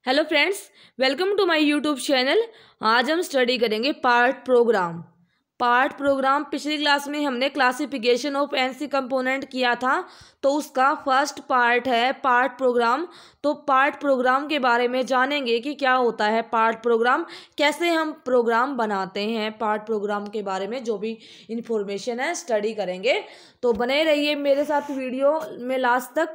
Hello friends, welcome to my YouTube channel. आज हम study करेंगे पार्ट प्रोग्राम। पिछली क्लास में हमने क्लासिफिकेशन ऑफ एनसी कंपोनेंट किया था, तो उसका फर्स्ट पार्ट है पार्ट प्रोग्राम। तो पार्ट प्रोग्राम के बारे में जानेंगे कि क्या होता है पार्ट प्रोग्राम, कैसे हम प्रोग्राम बनाते हैं। पार्ट प्रोग्राम के बारे में जो भी इंफॉर्मेशन है स्टडी करेंगे, तो बने रहिए मेरे साथ वीडियो में लास्ट तक।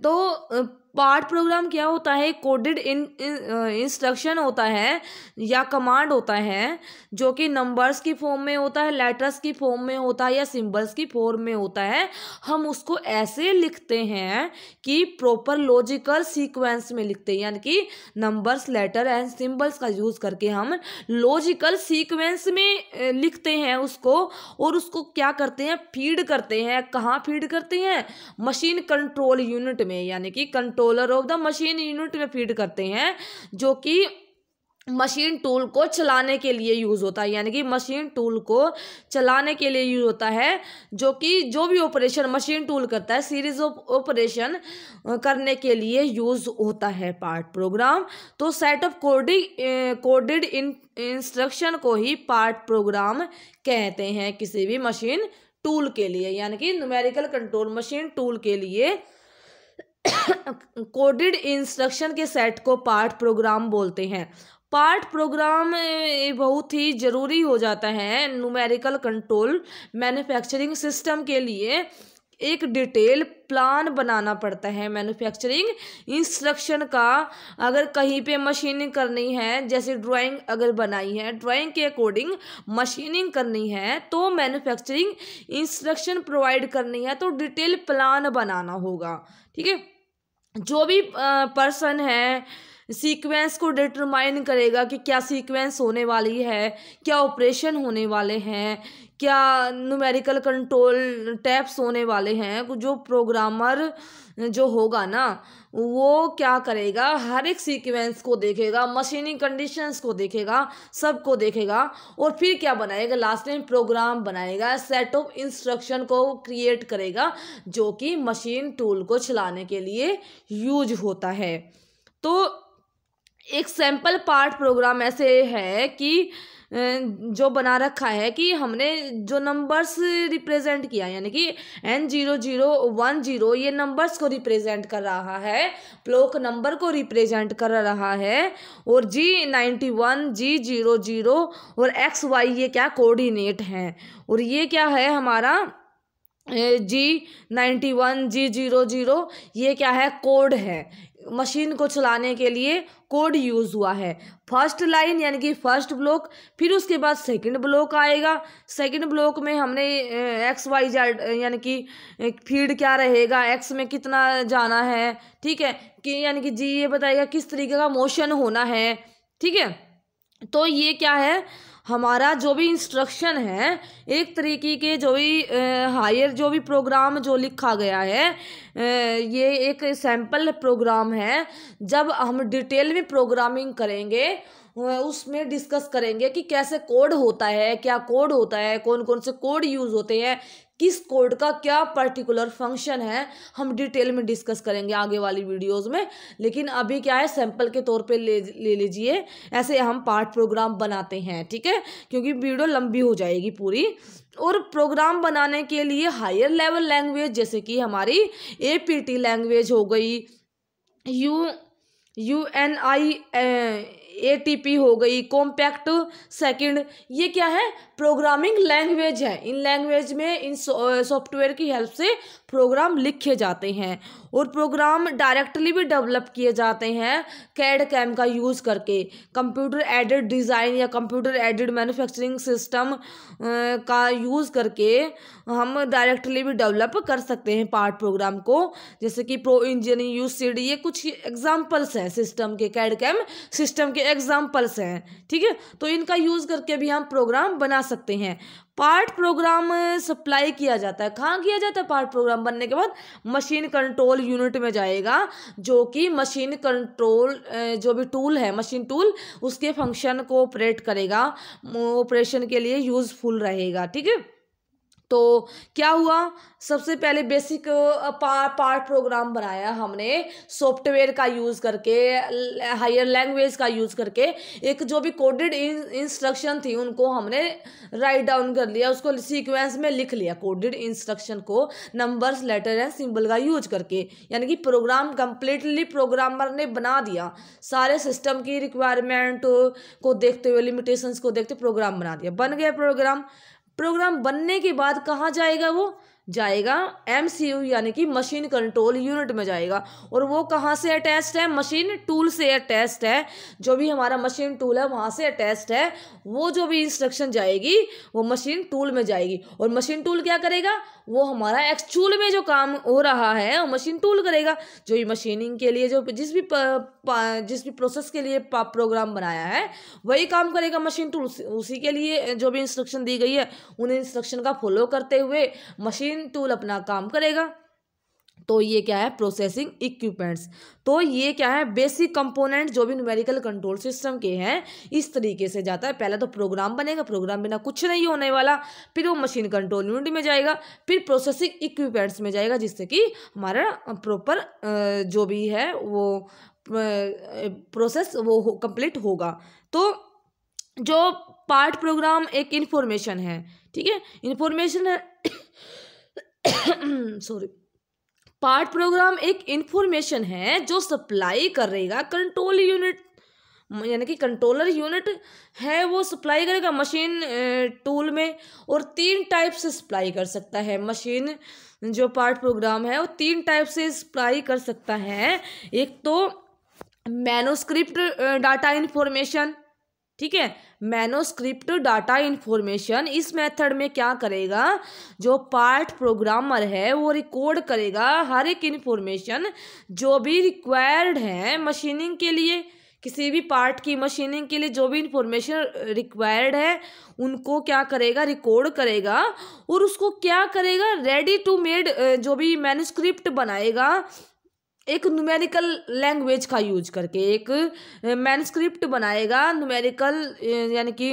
तो पार्ट प्रोग्राम क्या होता है? कोडेड इंस्ट्रक्शन होता है या कमांड होता है जो कि नंबर्स की फॉर्म में होता है, लेटर्स की फॉर्म में होता है या सिंबल्स की फॉर्म में होता है। हम उसको ऐसे लिखते हैं कि प्रॉपर लॉजिकल सीक्वेंस में लिखते हैं, यानी कि नंबर्स, लेटर एंड सिंबल्स का यूज़ करके हम लॉजिकल सीक्वेंस में लिखते हैं उसको, और उसको क्या करते हैं, फीड करते हैं। कहाँ फीड करते हैं? मशीन कंट्रोल यूनिट में, यानी कि controller of the machine unit में फीड करते हैं, जो कि मशीन टूल को चलाने के लिए यूज़ होता है। यानी कि मशीन टूल को चलाने के लिए यूज़ होता है, जो कि जो भी ऑपरेशन मशीन टूल करता है, सीरीज ऑफ ऑपरेशन करने के लिए यूज़ होता है पार्ट प्रोग्राम। तो सेट ऑफ कोडेड इंस्ट्रक्शन को ही पार्ट प्रोग्राम कहते हैं किसी भी मशीन टूल के लिए, यानी कि न्यूमेरिकल कंट्रोल मशीन टूल के लिए कोडेड इंस्ट्रक्शन के सेट को पार्ट प्रोग्राम बोलते हैं। पार्ट प्रोग्राम बहुत ही ज़रूरी हो जाता है न्यूमेरिकल कंट्रोल मैन्युफैक्चरिंग सिस्टम के लिए। एक डिटेल प्लान बनाना पड़ता है मैन्युफैक्चरिंग इंस्ट्रक्शन का। अगर कहीं पे मशीनिंग करनी है, जैसे ड्राइंग अगर बनाई है, ड्राइंग के अकॉर्डिंग मशीनिंग करनी है, तो मैन्युफैक्चरिंग इंस्ट्रक्शन प्रोवाइड करनी है, तो डिटेल प्लान बनाना होगा। ठीक है, जो भी पर्सन है सीक्वेंस को डिटरमाइन करेगा कि क्या सीक्वेंस होने वाली है, क्या ऑपरेशन होने वाले हैं, क्या न्यूमेरिकल कंट्रोल टैप्स होने वाले हैं। जो प्रोग्रामर जो होगा ना, वो क्या करेगा, हर एक सीक्वेंस को देखेगा, मशीनिंग कंडीशंस को देखेगा, सबको देखेगा, और फिर क्या बनाएगा, लास्ट में प्रोग्राम बनाएगा, सेट ऑफ इंस्ट्रक्शन को क्रिएट करेगा, जो कि मशीन टूल को चलाने के लिए यूज होता है। तो एक सैम्पल पार्ट प्रोग्राम ऐसे है कि जो बना रखा है कि हमने जो नंबर्स रिप्रेजेंट किया, यानी कि N0010 ये नंबर्स को रिप्रेजेंट कर रहा है, ब्लॉक नंबर को रिप्रेजेंट कर रहा है, और G91 G00 और XY ये क्या कोऑर्डिनेट हैं, और ये क्या है हमारा G91 G00 ये क्या है, कोड है। मशीन को चलाने के लिए कोड यूज़ हुआ है। फर्स्ट लाइन यानी कि फर्स्ट ब्लॉक, फिर उसके बाद सेकंड ब्लॉक आएगा। सेकंड ब्लॉक में हमने XYZ यानी कि फीड क्या रहेगा, एक्स में कितना जाना है, ठीक है, कि यानी कि जी ये बताएगा किस तरीके का मोशन होना है। ठीक है, तो ये क्या है, हमारा जो भी इंस्ट्रक्शन है, एक तरीके के जो भी हायर जो भी प्रोग्राम जो लिखा गया है, ये एक सैम्पल प्रोग्राम है। जब हम डिटेल में प्रोग्रामिंग करेंगे, उसमें डिस्कस करेंगे कि कैसे कोड होता है, क्या कोड होता है, कौन कौन से कोड यूज़ होते हैं, किस कोड का क्या पर्टिकुलर फंक्शन है, हम डिटेल में डिस्कस करेंगे आगे वाली वीडियोस में। लेकिन अभी क्या है, सैंपल के तौर पे ले लीजिए, ऐसे हम पार्ट प्रोग्राम बनाते हैं। ठीक है, क्योंकि वीडियो लंबी हो जाएगी पूरी। और प्रोग्राम बनाने के लिए हायर लेवल लैंग्वेज, जैसे कि हमारी APT लैंग्वेज हो गई, UNIATP हो गई, कॉम्पैक्ट सेकंड, ये क्या है, प्रोग्रामिंग लैंग्वेज है। इन लैंग्वेज में, इन सॉफ्टवेयर की हेल्प से प्रोग्राम लिखे जाते हैं, और प्रोग्राम डायरेक्टली भी डेवलप किए जाते हैं कैड कैम का यूज़ करके। कंप्यूटर एडेड डिज़ाइन या कंप्यूटर एडेड मैन्युफैक्चरिंग सिस्टम का यूज़ करके हम डायरेक्टली भी डेवलप कर सकते हैं पार्ट प्रोग्राम को, जैसे कि प्रो इंजन, UCD, ये कुछ एग्जाम्पल्स हैं सिस्टम के, कैड कैम सिस्टम के एग्जाम्पल्स हैं। ठीक है, तो इनका यूज़ करके भी हम प्रोग्राम बना सकते हैं। पार्ट प्रोग्राम सप्लाई किया जाता है, कहाँ किया जाता है, पार्ट प्रोग्राम बनने के बाद मशीन कंट्रोल यूनिट में जाएगा, जो कि मशीन कंट्रोल जो भी टूल है, मशीन टूल, उसके फंक्शन को ऑपरेट करेगा, ऑपरेशन के लिए यूजफुल रहेगा। ठीक है, तो क्या हुआ, सबसे पहले बेसिक पार्ट प्रोग्राम बनाया हमने सॉफ्टवेयर का यूज़ करके, हायर लैंग्वेज का यूज़ करके। एक जो भी कोडेड इंस्ट्रक्शन थी उनको हमने राइट डाउन कर लिया, उसको सीक्वेंस में लिख लिया कोडेड इंस्ट्रक्शन को नंबर्स, लेटर एंड सिंबल का यूज करके। यानी कि प्रोग्राम कंप्लीटली प्रोग्रामर ने बना दिया, सारे सिस्टम की रिक्वायरमेंट को देखते हुए, लिमिटेशंस को देखते प्रोग्राम बना दिया, बन गया प्रोग्राम। प्रोग्राम बनने के बाद कहाँ जाएगा, वो जाएगा MCU यानी कि मशीन कंट्रोल यूनिट में जाएगा। और वो कहाँ से अटैच्ड है, मशीन टूल से अटैच्ड है। जो भी हमारा मशीन टूल है वहाँ से अटैच्ड है। वो जो भी इंस्ट्रक्शन जाएगी वो मशीन टूल में जाएगी। और मशीन टूल क्या करेगा, वो हमारा एक्चुअल में जो काम हो रहा है वो मशीन टूल करेगा। जो भी मशीनिंग के लिए जो जिस भी प्रोसेस के लिए प्रोग्राम बनाया है वही काम करेगा मशीन टूल। उसी के लिए जो भी इंस्ट्रक्शन दी गई है उन इंस्ट्रक्शन का फॉलो करते हुए मशीन टूल अपना काम करेगा। तो ये क्या है, प्रोसेसिंग इक्विपमेंट्स। तो ये क्या है, बेसिक कंपोनेंट जो भी न्यूमेरिकल कंट्रोल सिस्टम के हैं इस तरीके से जाता है। पहले तो प्रोग्राम बनेगा, प्रोग्राम बिना कुछ नहीं होने वाला, फिर वो मशीन कंट्रोल यूनिट में जाएगा, फिर प्रोसेसिंग इक्विपमेंट्स में जाएगा, जिससे कि हमारा प्रॉपर जो भी है वो प्रोसेस वो कंप्लीट होगा। तो जो पार्ट प्रोग्राम एक इंफॉर्मेशन है, ठीक है, इंफॉर्मेशन है सॉरी, पार्ट प्रोग्राम एक इंफॉर्मेशन है जो सप्लाई करेगा कंट्रोल यूनिट, यानी कि कंट्रोलर यूनिट है वो सप्लाई करेगा मशीन टूल में। और 3 टाइप से सप्लाई कर सकता है मशीन, जो पार्ट प्रोग्राम है वो 3 टाइप से सप्लाई कर सकता है। एक तो मैनोस्क्रिप्ट डाटा इंफॉर्मेशन, ठीक है, मैनोस्क्रिप्ट डाटा इंफॉर्मेशन। इस मेथड में क्या करेगा, जो पार्ट प्रोग्रामर है वो रिकॉर्ड करेगा हर एक इंफॉर्मेशन जो भी रिक्वायर्ड है मशीनिंग के लिए, किसी भी पार्ट की मशीनिंग के लिए जो भी इंफॉर्मेशन रिक्वायर्ड है उनको क्या करेगा, रिकॉर्ड करेगा। और उसको क्या करेगा, रेडी टू मेड जो भी मैन्युस्क्रिप्ट बनाएगा एक न्यूमेरिकल लैंग्वेज का यूज करके, एक मैन्युस्क्रिप्ट बनाएगा न्यूमेरिकल यानी कि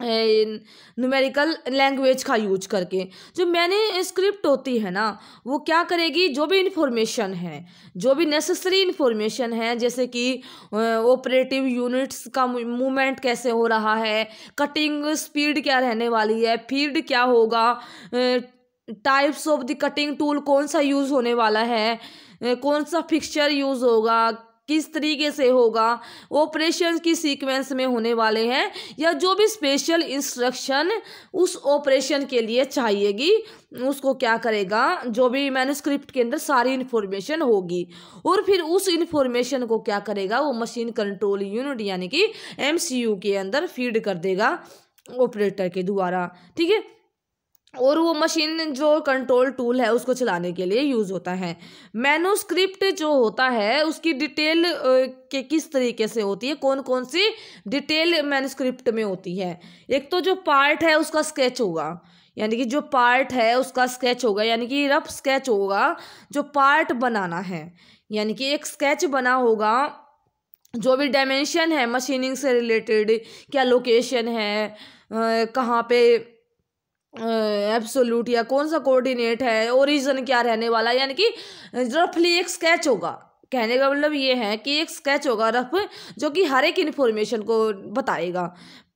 न्यूमेरिकल लैंग्वेज का यूज करके। जो मैन्युस्क्रिप्ट होती है ना वो क्या करेगी, जो भी इंफॉर्मेशन है, जो भी नेसेसरी इंफॉर्मेशन है, जैसे कि ऑपरेटिव यूनिट्स का मूवमेंट कैसे हो रहा है, कटिंग स्पीड क्या रहने वाली है, फीड क्या होगा, types of the cutting tool कौन सा यूज होने वाला है, कौन सा फिक्सचर यूज होगा, किस तरीके से होगा, ऑपरेशन की सीक्वेंस में होने वाले हैं, या जो भी स्पेशल इंस्ट्रक्शन उस ऑपरेशन के लिए चाहिएगी उसको क्या करेगा, जो भी मैन्युस्क्रिप्ट के अंदर सारी इन्फॉर्मेशन होगी। और फिर उस इन्फॉर्मेशन को क्या करेगा, वो मशीन कंट्रोल यूनिट यानी कि MCU के अंदर फीड कर देगा ऑपरेटर के द्वारा, ठीक है। और वो मशीन जो कंट्रोल टूल है उसको चलाने के लिए यूज़ होता है। मैन्युस्क्रिप्ट जो होता है उसकी डिटेल के किस तरीके से होती है, कौन कौन सी डिटेल मैन्युस्क्रिप्ट में होती है। एक तो जो पार्ट है उसका स्केच होगा, यानी कि जो पार्ट है उसका स्केच होगा, यानी कि रफ स्केच होगा जो पार्ट बनाना है, यानी कि एक स्केच बना होगा। जो भी डायमेंशन है मशीनिंग से रिलेटेड, क्या लोकेशन है, कहाँ पे एब्सोल्यूट या कौन सा कोऑर्डिनेट है, ओरिजिन क्या रहने वाला, यानी कि रफली एक स्केच होगा। कहने का मतलब ये है कि एक स्केच होगा रफ जो कि हर एक इन्फॉर्मेशन को बताएगा।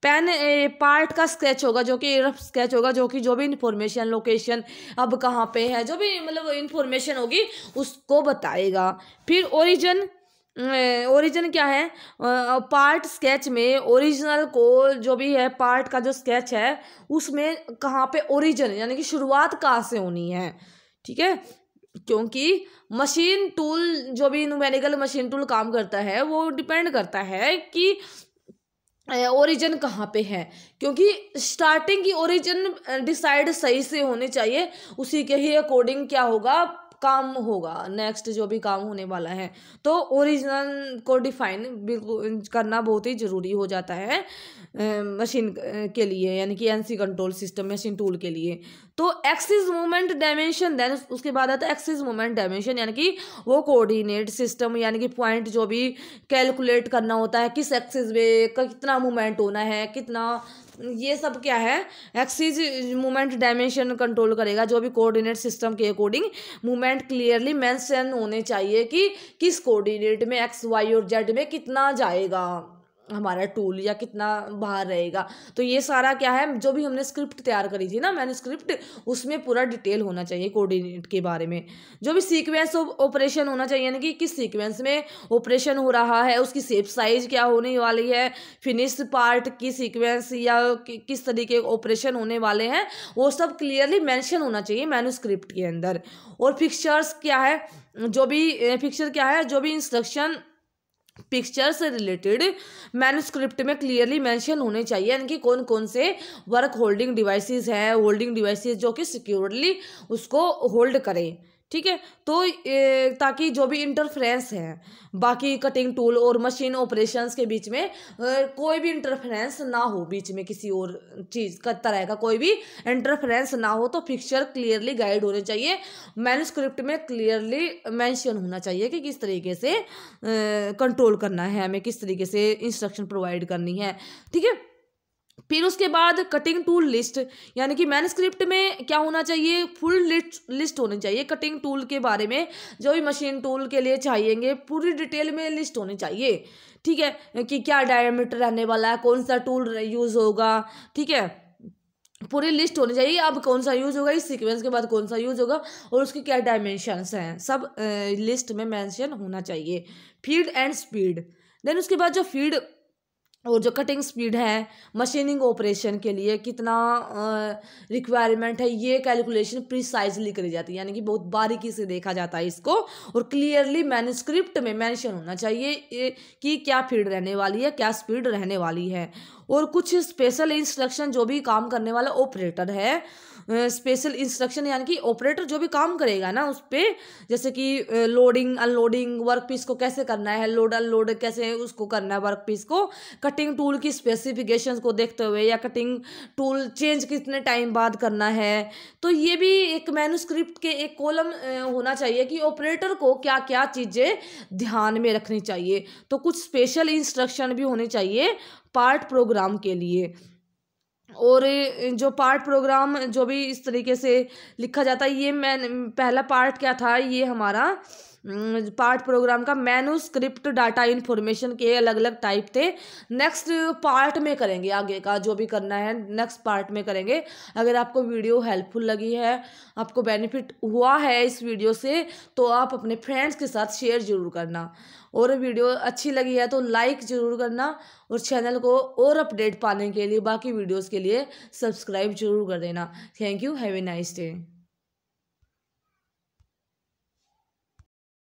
पेन पार्ट का स्केच होगा जो कि रफ स्केच होगा, जो कि जो भी इन्फॉर्मेशन, लोकेशन अब कहाँ पे है, जो भी मतलब इन्फॉर्मेशन होगी उसको बताएगा। फिर ओरिजिन, ओरिजिन क्या है, पार्ट स्केच में ओरिजिनल को जो भी है पार्ट का जो स्केच है उसमें कहाँ पे ओरिजिन यानी कि शुरुआत कहाँ से होनी है, ठीक है। क्योंकि मशीन टूल जो भी न्यूमेरिकल मशीन टूल काम करता है वो डिपेंड करता है कि ओरिजिन कहाँ पे है, क्योंकि स्टार्टिंग की ओरिजिन डिसाइड सही से होनी चाहिए, उसी के ही अकॉर्डिंग क्या होगा, काम होगा, नेक्स्ट जो भी काम होने वाला है। तो ओरिजिनल को डिफाइन बिल्कुल करना बहुत ही ज़रूरी हो जाता है मशीन के लिए, यानी कि NC control system machine tool के लिए। तो एक्सिस मूवमेंट डायमेंशन, देन उसके बाद आता है एक्सिस मूवमेंट डायमेंशन, यानी कि वो कोऑर्डिनेट सिस्टम, यानी कि पॉइंट जो भी कैलकुलेट करना होता है किस एक्सिस में कितना मूवमेंट होना है, कितना ये सब क्या है, एक्सिस मूवमेंट डायमेंशन कंट्रोल करेगा। जो भी कोऑर्डिनेट सिस्टम के अकॉर्डिंग मूवमेंट क्लियरली मेंशन होने चाहिए कि किस कोऑर्डिनेट में एक्स वाई और जेड में कितना जाएगा हमारा टूल, या कितना बाहर रहेगा। तो ये सारा क्या है, जो भी हमने स्क्रिप्ट तैयार करी थी ना, मैन्युस्क्रिप्ट, उसमें पूरा डिटेल होना चाहिए कोऑर्डिनेट के बारे में। जो भी सीक्वेंस ऑफ ऑपरेशन होना चाहिए, यानी कि किस सीक्वेंस में ऑपरेशन हो रहा है, उसकी शेप साइज क्या होने वाली है, फिनिश पार्ट की सीक्वेंस या किस तरीके के ऑपरेशन होने वाले हैं, वो सब क्लियरली मेंशन होना चाहिए मैन्युस्क्रिप्ट के अंदर। और फिक्चर्स क्या है, जो भी फिक्चर क्या है, जो भी इंस्ट्रक्शन पिक्चर से रिलेटेड मैन्युस्क्रिप्ट में क्लियरली मेंशन होने चाहिए, यानी कि कौन कौन से वर्क होल्डिंग डिवाइसेस हैं, होल्डिंग डिवाइसेस जो कि सिक्योरली उसको होल्ड करें, ठीक है। तो ताकि जो भी इंटरफेरेंस है बाकी कटिंग टूल और मशीन ऑपरेशंस के बीच में कोई भी इंटरफेरेंस ना हो, बीच में किसी और चीज़ का तरह का कोई भी इंटरफेरेंस ना हो, तो पिक्चर क्लियरली गाइड होने चाहिए। मैन्युस्क्रिप्ट में क्लियरली मेंशन होना चाहिए कि किस तरीके से कंट्रोल करना है, हमें किस तरीके से इंस्ट्रक्शन प्रोवाइड करनी है, ठीक है। फिर उसके बाद कटिंग टूल लिस्ट, यानी कि मैन्युस्क्रिप्ट में क्या होना चाहिए, फुल लिस्ट होनी चाहिए कटिंग टूल के बारे में। जो भी मशीन टूल के लिए चाहिएंगे पूरी डिटेल में लिस्ट होनी चाहिए, ठीक है, कि क्या डायमीटर रहने वाला है, कौन सा टूल यूज़ होगा, ठीक है, पूरी लिस्ट होनी चाहिए। अब कौन सा यूज़ होगा, इस सीक्वेंस के बाद कौन सा यूज़ होगा, और उसकी क्या डायमेंशंस हैं, सब लिस्ट में मेंशन होना चाहिए। फीड एंड स्पीड, देन उसके बाद जो फीड और जो कटिंग स्पीड है मशीनिंग ऑपरेशन के लिए कितना रिक्वायरमेंट है, ये कैलकुलेशन प्रिसाइजली करी जाती है, यानी कि बहुत बारीकी से देखा जाता है इसको, और क्लियरली मैन्युस्क्रिप्ट में मेंशन होना चाहिए कि क्या फीड रहने वाली है, क्या स्पीड रहने वाली है। और कुछ स्पेशल इंस्ट्रक्शन जो भी काम करने वाला ऑपरेटर है, स्पेशल इंस्ट्रक्शन यानी कि ऑपरेटर जो भी काम करेगा ना उस पर, जैसे कि लोडिंग अनलोडिंग वर्क पीस को कैसे करना है, लोड अनलोड कैसे उसको करना है वर्क पीस को, कटिंग टूल की स्पेसिफिकेशंस को देखते हुए, या कटिंग टूल चेंज कितने टाइम बाद करना है। तो ये भी एक मैन्युस्क्रिप्ट के एक कॉलम होना चाहिए कि ऑपरेटर को क्या क्या चीज़ें ध्यान में रखनी चाहिए। तो कुछ स्पेशल इंस्ट्रक्शन भी होने चाहिए पार्ट प्रोग्राम के लिए। और जो पार्ट प्रोग्राम जो भी इस तरीके से लिखा जाता है, ये मैं पहला पार्ट क्या था, ये हमारा पार्ट प्रोग्राम का मैन्युस्क्रिप्ट डाटा इन्फॉर्मेशन के अलग अलग टाइप थे। नेक्स्ट पार्ट में करेंगे, आगे का जो भी करना है नेक्स्ट पार्ट में करेंगे। अगर आपको वीडियो हेल्पफुल लगी है, आपको बेनिफिट हुआ है इस वीडियो से, तो आप अपने फ्रेंड्स के साथ शेयर ज़रूर करना, और वीडियो अच्छी लगी है तो लाइक ज़रूर करना, और चैनल को और अपडेट पाने के लिए बाकी वीडियोस के लिए सब्सक्राइब जरूर कर देना। Thank you, have a nice day.